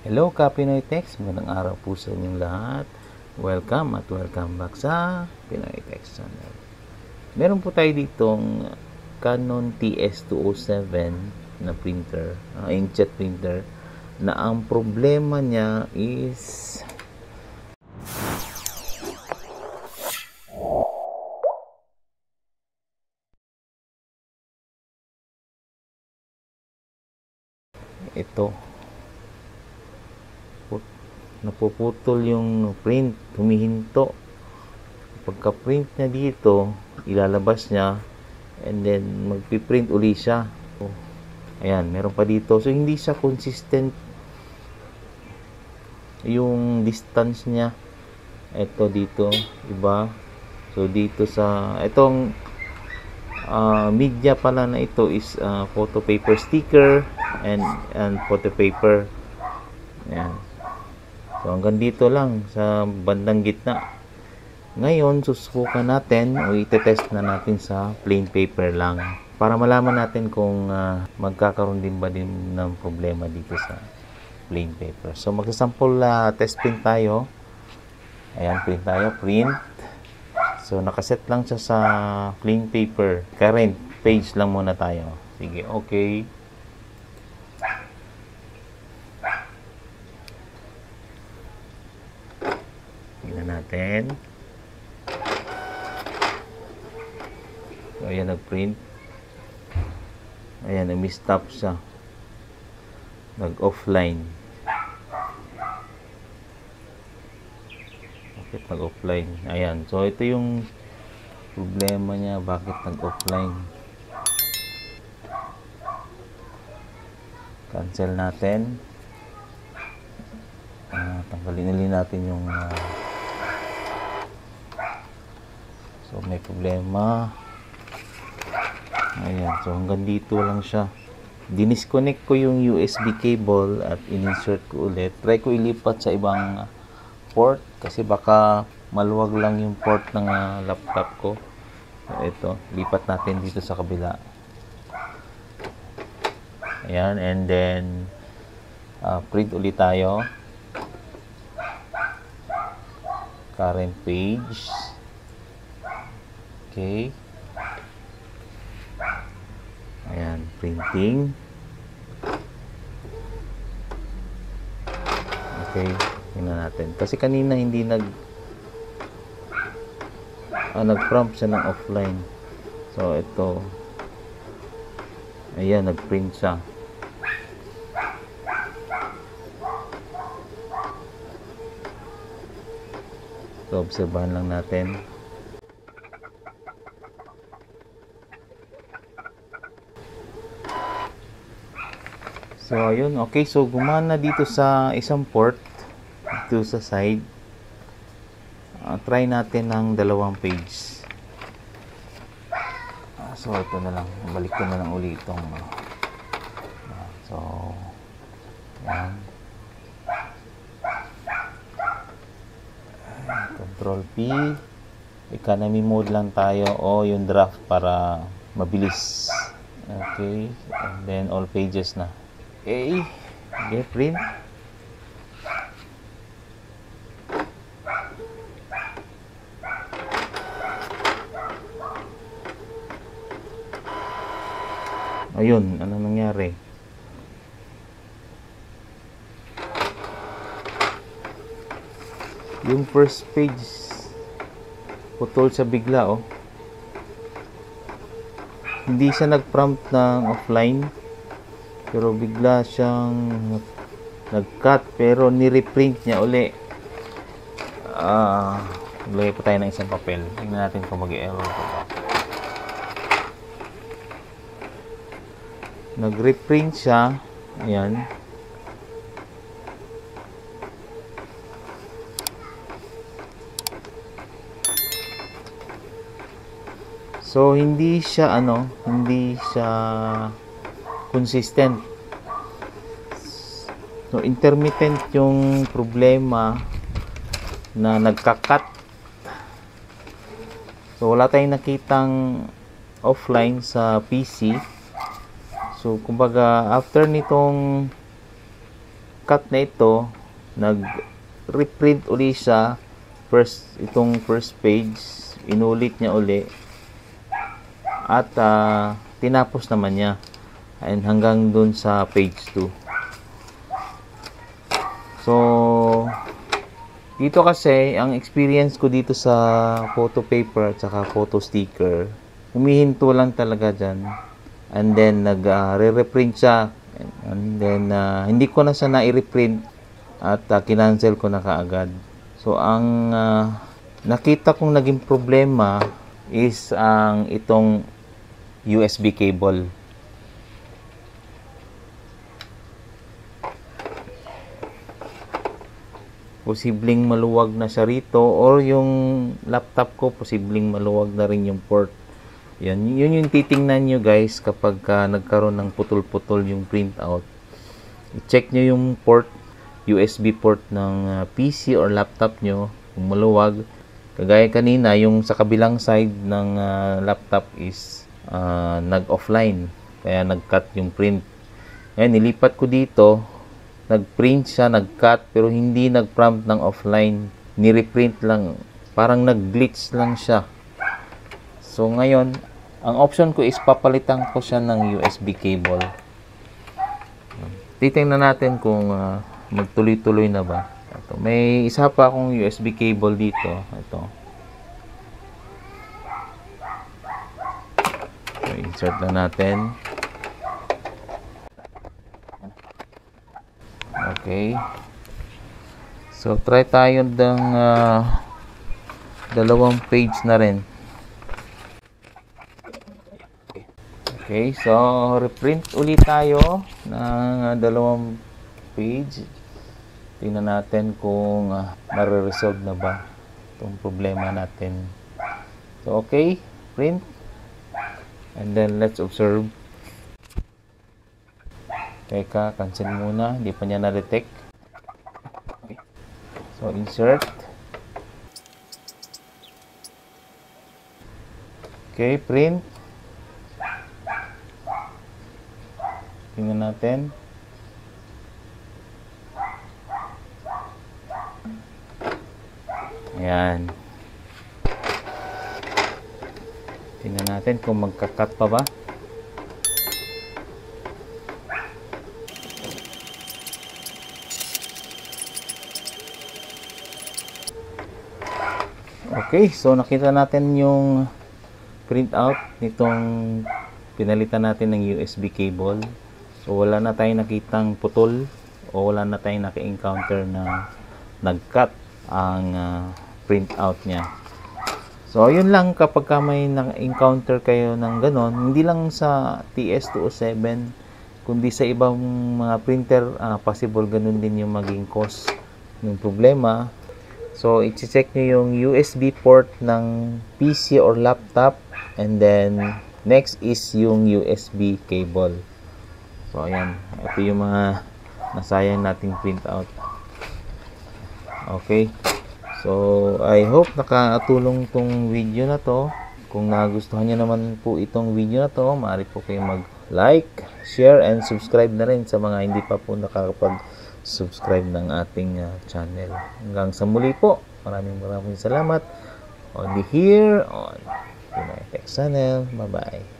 Hello Pinoy Text, magandang araw po sa inyong lahat. Welcome at welcome back sa Pinoy Text channel. Meron po tayo ditong Canon TS207 na printer, inkjet printer, na ang problema niya is ito, napuputol yung print, humihinto. Pagka-print niya dito, ilalabas niya and then magpiprint uli siya. Ayan, meron pa dito. So hindi siya consistent yung distance niya. Ito dito, iba. So dito sa itong media pala na ito is photo paper sticker and photo paper. Ayan. So hanggang dito lang sa bandang gitna. Ngayon, susubukan natin o itetest na natin sa plain paper lang para malaman natin kung magkakaroon din ba din ng problema dito sa plain paper. So magsasample test print tayo. Ayan, print tayo, print. So nakaset lang siya sa plain paper. Current page lang muna tayo. Sige, okay. Tingnan natin. So, ayan, nag-print. Ayan, nag-stop siya. Nag-offline. Bakit nag-offline? Ayan. So, ito yung problema niya. Bakit nag-offline? Cancel natin. Tanggalin ulit natin yung so may problema. Ayan, so hanggang dito lang siya. Dinisconnect ko yung USB cable at in-insert ko ulit. Try ko ilipat sa ibang port kasi baka maluwag lang yung port ng laptop ko. So ito, lipat natin dito sa kabila. Ayan, and then print ulit tayo. Current page. Okay. Ayan, printing. Okay, tingnan natin. Kasi kanina hindi nag-prompt siya ng offline. So ito. Ayan, nag-print siya. So obserbahan lang natin. So ayun, okay, so gumana dito sa isang port dito sa side. Try natin ng dalawang page. So ito na lang, balik ko na lang ulit itong so yan. Control P, economy mode lang tayo o yung draft para mabilis. Okay, and then all pages na. Okay, get print. Ayun, ano nangyari? Yung first page putol sa bigla, oh. Hindi siya nag-prompt ng offline. Pero bigla siyang nag-cut pero ni-reprint niya uli. Lagay pa tayo ng isang papel. Tingnan natin kung mag-error pa ba. Nag-reprint siya. Ayan. So hindi siya hindi siya consistent. So intermittent yung problema na nagka-cut. So wala tayong nakitang offline sa PC. So kumbaga after nitong cut na ito, nag-reprint uli siya, itong first page, inulit niya uli, at tinapos naman niya, and hanggang dun sa page 2. So, dito kasi, ang experience ko dito sa photo paper at saka photo sticker, humihinto lang talaga dyan. And then, re-reprint siya. And then, hindi ko na siya na-reprint at kinancel ko na kaagad. So, ang nakita kong naging problema is ang itong USB cable. Posibleng maluwag na siya rito, or yung laptop ko posibleng maluwag na rin yung port. Yun yung titingnan nyo guys kapag nagkaroon ng putol-putol yung printout. I-check nyo yung port, USB port ng PC or laptop nyo kung maluwag. Kagaya kanina, yung sa kabilang side ng laptop is nag-offline, kaya nag-cut yung print. Ngayon, nilipat ko dito, nag-print siya, nag-cut, pero hindi nag-prompt ng offline. Ni-reprint lang. Parang nag-glitch lang siya. So, ngayon, ang option ko is papalitan ko siya ng USB cable. Titingnan natin kung magtuloy-tuloy na ba. Ito. May isa pa akong USB cable dito. Ito. So, insert na natin. Okay. So, try tayo ng dalawang page na rin. Okay. So, reprint ulit tayo ng dalawang page. Tingnan natin kung nare-resolve na ba itong problema natin. So, okay. Print. And then, let's observe. Teka, cancel muna. Hindi pa niya na-detect. Okay. So, insert. Okay, print. Tingnan natin. Ayan. Tingnan natin kung magka-cut pa ba. Okay, so nakita natin yung printout nitong pinalitan natin ng USB cable. So wala na tayong nakitang putol o wala na tayong naka-encounter na nag-cut ang printout niya. So yun lang, kapag may na-encounter kayo ng ganon, hindi lang sa TS207 kundi sa ibang mga printer, possible ganun din yung maging cause ng problema. So, i-check nyo yung USB port ng PC or laptop, and then next is yung USB cable. So, ayan. Ito yung mga nasayang nating printout. Okay. So, I hope nakatulong tong video na to. Kung nagustuhan nyo naman po itong video na to, maaari po kayo mag-like, share, and subscribe na rin sa mga hindi pa po nakakapag-subscribe ng ating channel. Hanggang sa muli po, maraming salamat. Only here on Pinoy Tech Channel. Bye-bye.